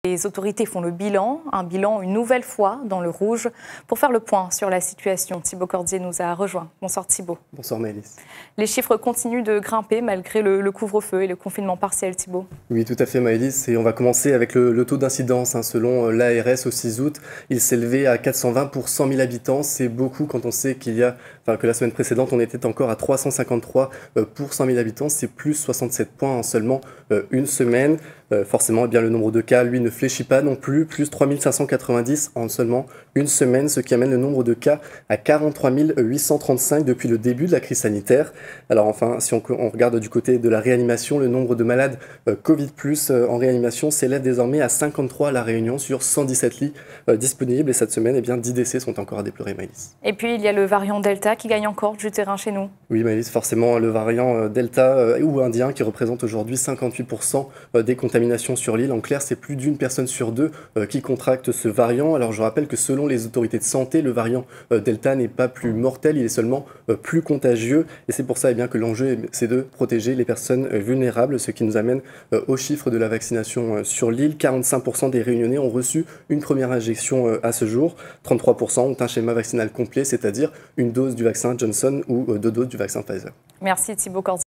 Les autorités font le bilan, un bilan une nouvelle fois dans le rouge. Pour faire le point sur la situation, Thibaut Cordier nous a rejoint. Bonsoir Thibaut. Bonsoir Maëlys. Les chiffres continuent de grimper malgré le couvre-feu et le confinement partiel, Thibaut. Oui, tout à fait Maëlys. Et on va commencer avec le taux d'incidence. Selon l'ARS au 6 août, il s'élevait à 420 pour 100 000 habitants. C'est beaucoup quand on sait que la semaine précédente, on était encore à 353 pour 100 000 habitants. C'est plus 67 points en seulement une semaine. Forcément, eh bien, le nombre de cas, lui, ne fléchit pas non plus. Plus 3 590 en seulement une semaine, ce qui amène le nombre de cas à 43 835 depuis le début de la crise sanitaire. Alors enfin, si on regarde du côté de la réanimation, le nombre de malades Covid+, en réanimation s'élève désormais à 53 à La Réunion sur 117 lits disponibles. Et cette semaine, eh bien, 10 décès sont encore à déplorer, Maëlys. Et puis, il y a le variant Delta qui gagne encore du terrain chez nous. Oui, Maëlys, forcément, le variant Delta ou indien qui représente aujourd'hui 58% des contaminations sur l'île. En clair, c'est plus d'une personne sur deux qui contracte ce variant. Alors, je rappelle que selon les autorités de santé, le variant Delta n'est pas plus mortel, il est seulement plus contagieux. Et c'est pour ça eh bien, que l'enjeu, c'est de protéger les personnes vulnérables, ce qui nous amène aux chiffres de la vaccination sur l'île. 45% des Réunionnais ont reçu une première injection à ce jour. 33% ont un schéma vaccinal complet, c'est-à-dire une dose du vaccin Johnson ou deux doses du vaccin Pfizer. Merci Thibaut Cordier.